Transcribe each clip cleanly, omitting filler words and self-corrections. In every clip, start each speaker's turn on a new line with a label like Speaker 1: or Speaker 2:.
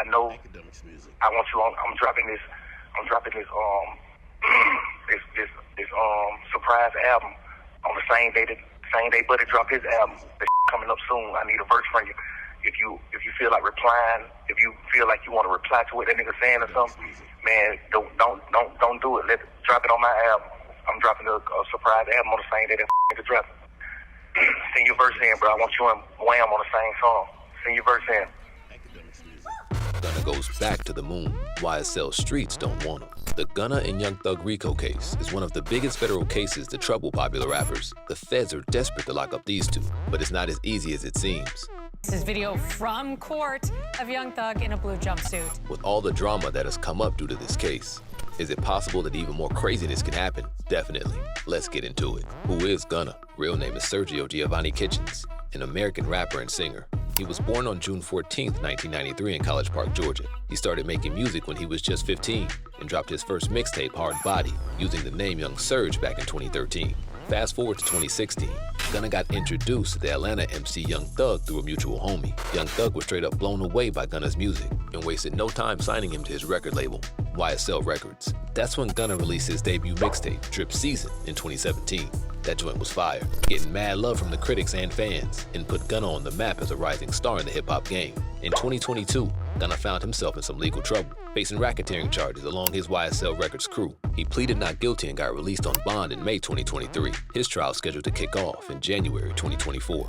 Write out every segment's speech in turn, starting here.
Speaker 1: I know I want you on. I'm dropping this this surprise album on the same day Buddy dropped his album. The coming up soon. I need a verse from you. If you feel like replying, if you feel like you want to reply to what that nigga saying or something, man, don't do it. Drop it on my album. I'm dropping a surprise album on the same day that nigga dropped. Send your verse in, bro. I want you and Wham on the same song. Send your verse in.
Speaker 2: Gunna goes back to the moon. YSL streets don't want him. The Gunna and Young Thug RICO case is one of the biggest federal cases to trouble popular rappers. The feds are desperate to lock up these two, but it's not as easy as it seems.
Speaker 3: This is video from court of Young Thug in a blue jumpsuit.
Speaker 2: With all the drama that has come up due to this case, is it possible that even more craziness can happen? Definitely. Let's get into it. Who is Gunna? Real name is Sergio Giovanni Kitchens, an American rapper and singer. He was born on June 14, 1993 in College Park, Georgia. He started making music when he was just 15 and dropped his first mixtape, Hard Body, using the name Young Surge back in 2013. Fast forward to 2016, Gunna got introduced to the Atlanta MC Young Thug through a mutual homie. Young Thug was straight up blown away by Gunna's music and wasted no time signing him to his record label, YSL Records. That's when Gunna released his debut mixtape, Drip Season, in 2017. That joint was fire, getting mad love from the critics and fans, and put Gunna on the map as a rising star in the hip-hop game. In 2022, Gunna found himself in some legal trouble, facing racketeering charges along his YSL Records crew. He pleaded not guilty and got released on bond in May 2023. His trial is scheduled to kick off in January 2024.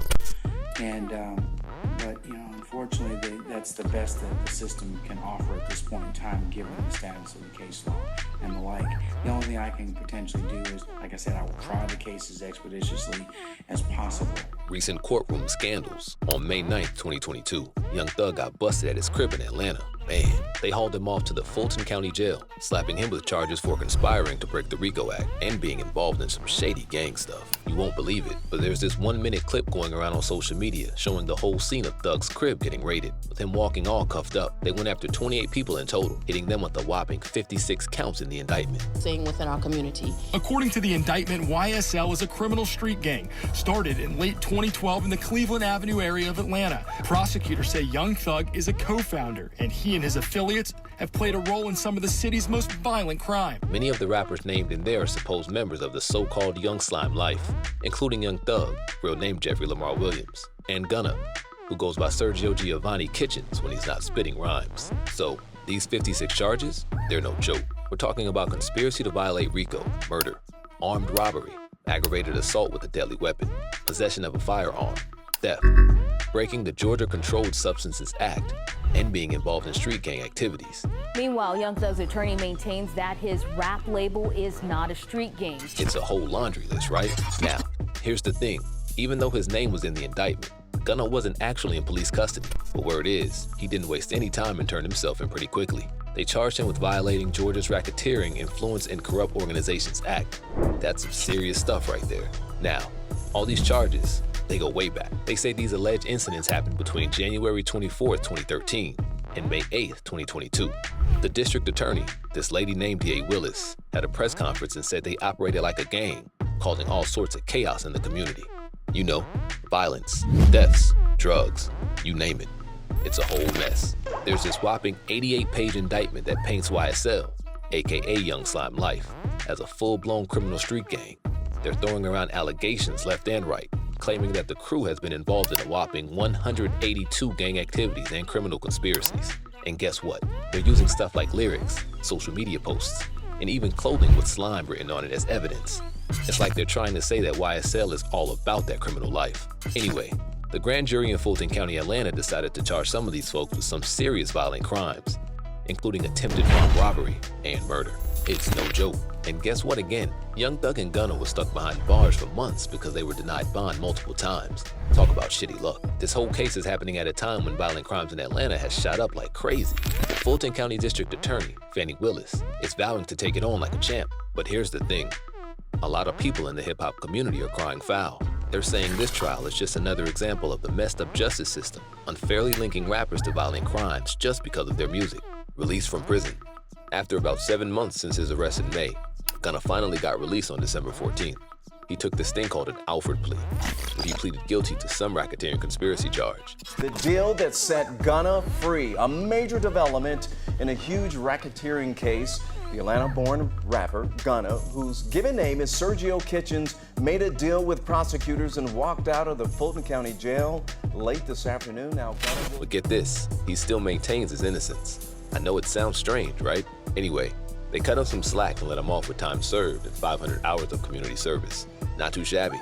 Speaker 4: But unfortunately, that's the best that the system can offer at this point in time, given the status of the case law and the like. The only thing I can potentially do is, like I said, I will try the case as expeditiously as possible.
Speaker 2: Recent courtroom scandals. On May 9th, 2022, Young Thug got busted at his crib in Atlanta. Man, they hauled him off to the Fulton County Jail, slapping him with charges for conspiring to break the RICO Act and being involved in some shady gang stuff. You won't believe it, but there's this 1-minute clip going around on social media showing the whole scene of Thug's crib getting raided, with him walking all cuffed up. They went after 28 people in total, hitting them with a whopping 56 counts in the indictment.
Speaker 5: Staying within our community.
Speaker 6: According to the indictment, YSL is a criminal street gang, started in late 2012 in the Cleveland Avenue area of Atlanta. Prosecutors say Young Thug is a co-founder, and he and his affiliates have played a role in some of the city's most violent crime.
Speaker 2: Many of the rappers named in there are supposed members of the so-called Young Slime life, including Young Thug, real name Jeffrey Lamar Williams, and Gunna, who goes by Sergio Giovanni Kitchens when he's not spitting rhymes. So, these 56 charges, they're no joke. We're talking about conspiracy to violate RICO, murder, armed robbery, aggravated assault with a deadly weapon, possession of a firearm, theft, breaking the Georgia Controlled Substances Act, and being involved in street gang activities.
Speaker 7: Meanwhile, Young Thug's attorney maintains that his rap label is not a street gang.
Speaker 2: It's a whole laundry list, right? Now, here's the thing. Even though his name was in the indictment, Gunna wasn't actually in police custody. But word is, he didn't waste any time and turned himself in pretty quickly. They charged him with violating Georgia's Racketeering, Influence, and Corrupt Organizations Act. That's some serious stuff right there. Now, all these charges, they go way back. They say these alleged incidents happened between January 24th, 2013 and May 8th, 2022. The district attorney, this lady named D.A. Willis, had a press conference and said they operated like a gang, causing all sorts of chaos in the community. You know, violence, deaths, drugs, you name it. It's a whole mess. There's this whopping 88-page indictment that paints YSL, aka Young Slime Life, as a full-blown criminal street gang. They're throwing around allegations left and right, claiming that the crew has been involved in a whopping 182 gang activities and criminal conspiracies. And guess what? They're using stuff like lyrics, social media posts, and even clothing with slime written on it as evidence. It's like they're trying to say that YSL is all about that criminal life. Anyway, the grand jury in Fulton County, Atlanta decided to charge some of these folks with some serious violent crimes, including attempted armed robbery and murder. It's no joke. And guess what again? Young Thug and Gunna were stuck behind bars for months because they were denied bond multiple times. Talk about shitty luck. This whole case is happening at a time when violent crimes in Atlanta has shot up like crazy. The Fulton County District Attorney, Fannie Willis, is vowing to take it on like a champ. But here's the thing. A lot of people in the hip-hop community are crying foul. They're saying this trial is just another example of the messed up justice system, unfairly linking rappers to violent crimes just because of their music. Released from prison. After about 7 months since his arrest in May, Gunna finally got released on December 14th. he took this thing called an Alford plea, where he pleaded guilty to some racketeering conspiracy charge.
Speaker 5: The deal that set Gunna free, a major development in a huge racketeering case. The Atlanta-born rapper, Gunna, whose given name is Sergio Kitchens, made a deal with prosecutors and walked out of the Fulton County Jail late this afternoon. Now, Gunna will...
Speaker 2: But get this, he still maintains his innocence. I know it sounds strange, right? Anyway, they cut him some slack and let him off with time served and 500 hours of community service. Not too shabby.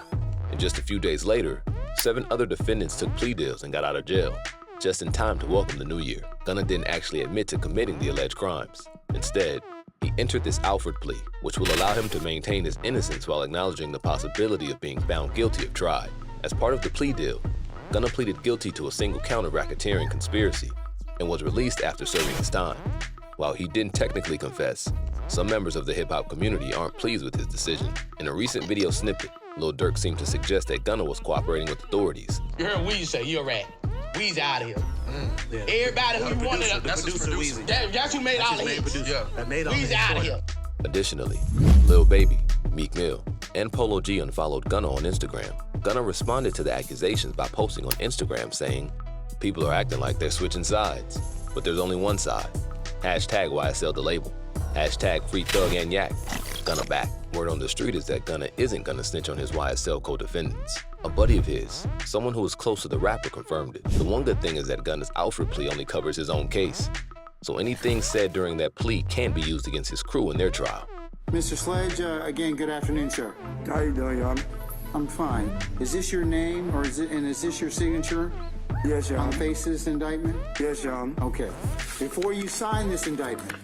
Speaker 2: And just a few days later, 7 other defendants took plea deals and got out of jail, just in time to welcome the new year. Gunna didn't actually admit to committing the alleged crimes. Instead, he entered this Alford plea, which will allow him to maintain his innocence while acknowledging the possibility of being found guilty if tried. As part of the plea deal, Gunna pleaded guilty to a single count of racketeering conspiracy and was released after serving his time. While he didn't technically confess, some members of the hip-hop community aren't pleased with his decision. In a recent video snippet, Lil Durk seemed to suggest that Gunna was cooperating with authorities.
Speaker 8: You heard Weezy say, you're a rat. Weezy out of here. Yeah. Everybody who wanted to... That's Weezy. That's who made all the hits. Yeah. Weezy out of here.
Speaker 2: Additionally, Lil Baby, Meek Mill, and Polo G unfollowed Gunna on Instagram. Gunna responded to the accusations by posting on Instagram saying, "People are acting like they're switching sides, but there's only one side. Hashtag YSL the label. Hashtag free Thug and Yak. Gunna back." Word on the street is that Gunna isn't gonna snitch on his YSL co-defendants. A buddy of his, someone who was close to the rapper, confirmed it. The one good thing is that Gunna's Alford plea only covers his own case, so anything said during that plea can be used against his crew in their trial.
Speaker 9: Mr. Sledge, again, good afternoon, sir.
Speaker 10: How you doing, Your Honor?
Speaker 9: I'm fine. Is this your name, or is this your signature?
Speaker 10: Yes, Your
Speaker 9: On
Speaker 10: Honor.
Speaker 9: the face of this indictment?
Speaker 10: Yes, Your Honor.
Speaker 9: Okay. Before you sign this indictment,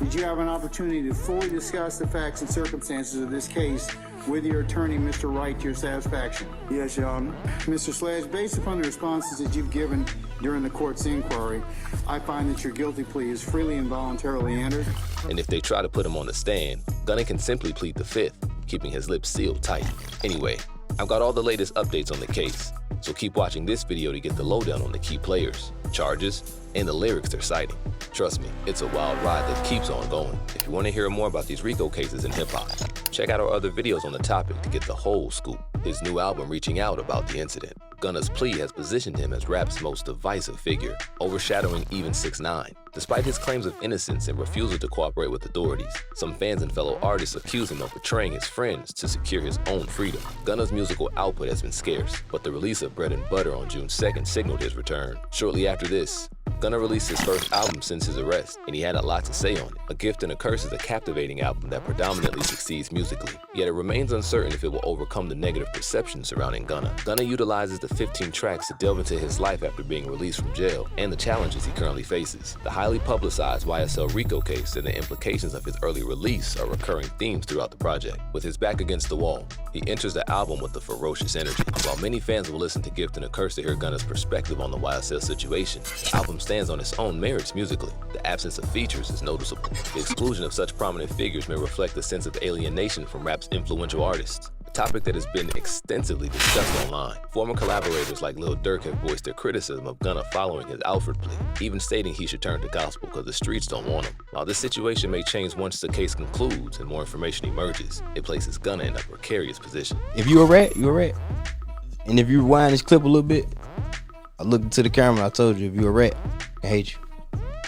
Speaker 9: did you have an opportunity to fully discuss the facts and circumstances of this case with your attorney, Mr. Wright, to your satisfaction?
Speaker 10: Yes, Your Honor.
Speaker 9: Mr. Sledge, based upon the responses that you've given during the court's inquiry, I find that your guilty plea is freely and voluntarily entered.
Speaker 2: And if they try to put him on the stand, Gunna can simply plead the fifth, keeping his lips sealed tight. Anyway, I've got all the latest updates on the case, so keep watching this video to get the lowdown on the key players, charges, and the lyrics they're citing. Trust me, it's a wild ride that keeps on going. If you want to hear more about these RICO cases in hip-hop, check out our other videos on the topic to get the whole scoop. His new album reaching out about the incident. Gunna's plea has positioned him as rap's most divisive figure, overshadowing even 6ix9ine. Despite his claims of innocence and refusal to cooperate with authorities, some fans and fellow artists accuse him of betraying his friends to secure his own freedom. Gunna's musical output has been scarce, but the release of Bread and Butter on June 2nd signaled his return. Shortly after this, Gunna released his first album since his arrest, and he had a lot to say on it. A Gift and a Curse is a captivating album that predominantly succeeds musically, yet it remains uncertain if it will overcome the negative perception surrounding Gunna. Gunna utilizes the 15 tracks to delve into his life after being released from jail and the challenges he currently faces. The highly publicized YSL RICO case and the implications of his early release are recurring themes throughout the project. With his back against the wall, he enters the album with a ferocious energy. While many fans will listen to Gift and a Curse to hear Gunna's perspective on the YSL situation, the album stands on its own merits musically. The absence of features is noticeable. The exclusion of such prominent figures may reflect a sense of alienation from rap's influential artists, a topic that has been extensively discussed online. Former collaborators like Lil Durk have voiced their criticism of Gunna following his Alford plea, even stating he should turn to gospel because the streets don't want him. While this situation may change once the case concludes and more information emerges, it places Gunna in a precarious position.
Speaker 11: If you a rat, you a rat. And if you rewind this clip a little bit, I looked into the camera, I told you, if you a rat, I hate you.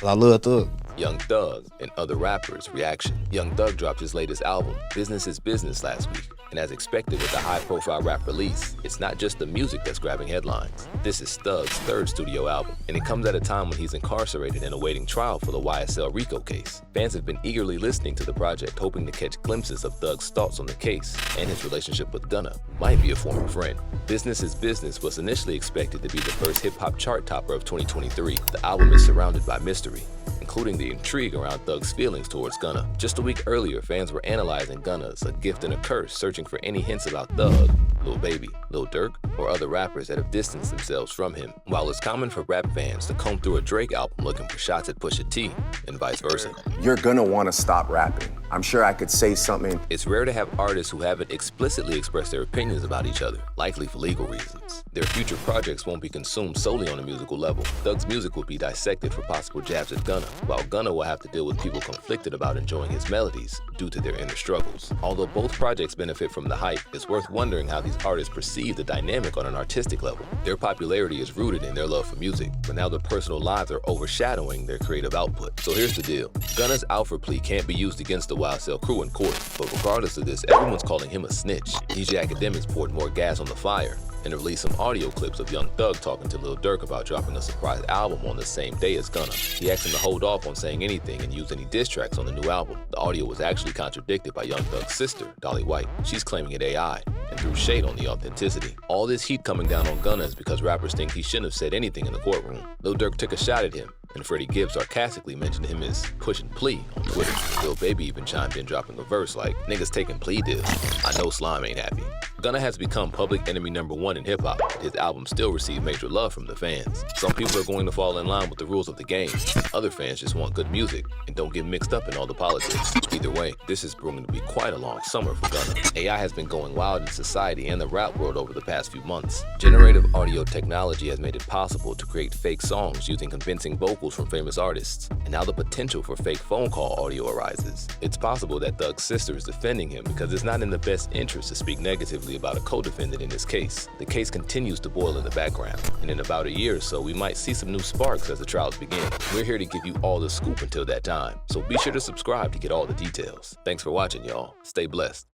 Speaker 11: I love Thug.
Speaker 2: Young Thug and other rappers' reaction. Young Thug dropped his latest album, Business is Business, last week. And as expected with the high-profile rap release, it's not just the music that's grabbing headlines. This is Thug's third studio album, and it comes at a time when he's incarcerated and awaiting trial for the YSL RICO case. Fans have been eagerly listening to the project, hoping to catch glimpses of Thug's thoughts on the case and his relationship with Gunna, might be a former friend. Business is Business was initially expected to be the first hip-hop chart topper of 2023. The album is surrounded by mystery, including the intrigue around Thug's feelings towards Gunna. Just a week earlier, fans were analyzing Gunna's A Gift and a Curse, searching for any hints about Thug, Lil Baby, Lil Durk, or other rappers that have distanced themselves from him. While it's common for rap fans to comb through a Drake album looking for shots at Pusha T, and vice versa.
Speaker 12: You're gonna wanna stop rapping. I'm sure I could say something.
Speaker 2: It's rare to have artists who haven't explicitly expressed their opinions about each other, likely for legal reasons. Their future projects won't be consumed solely on a musical level. Thug's music will be dissected for possible jabs at Gunna, while Gunna will have to deal with people conflicted about enjoying his melodies due to their inner struggles. Although both projects benefit from the hype, it's worth wondering how these artists perceive the dynamic on an artistic level. Their popularity is rooted in their love for music, but now their personal lives are overshadowing their creative output. So here's the deal. Gunna's Alfred plea can't be used against the YSL crew in court, but regardless of this, everyone's calling him a snitch. DJ Academics poured more gas on the fire and released some audio clips of Young Thug talking to Lil Durk about dropping a surprise album on the same day as Gunna. He asked him to hold off on saying anything and use any diss tracks on the new album. The audio was actually contradicted by Young Thug's sister, Dolly White. She's claiming it AI and threw shade on the authenticity. All this heat coming down on Gunna is because rappers think he shouldn't have said anything in the courtroom. Lil Durk took a shot at him, and Freddie Gibbs sarcastically mentioned him as pushing plea on Twitter. Lil Baby even chimed in dropping a verse like, "Niggas taking plea deals. I know Slime ain't happy." Gunna has become public enemy #1 in hip-hop. His album still received major love from the fans. Some people are going to fall in line with the rules of the game. Other fans just want good music and don't get mixed up in all the politics. Either way, this is proving to be quite a long summer for Gunna. AI has been going wild in society and the rap world over the past few months. Generative audio technology has made it possible to create fake songs using convincing vocals from famous artists. And now the potential for fake phone call audio arises. It's possible that Thug's sister is defending him because it's not in the best interest to speak negatively about a co-defendant in this case. The case continues to boil in the background, and in about a year or so, we might see some new sparks as the trials begin. We're here to give you all the scoop until that time, so be sure to subscribe to get all the details. Thanks for watching, y'all. Stay blessed.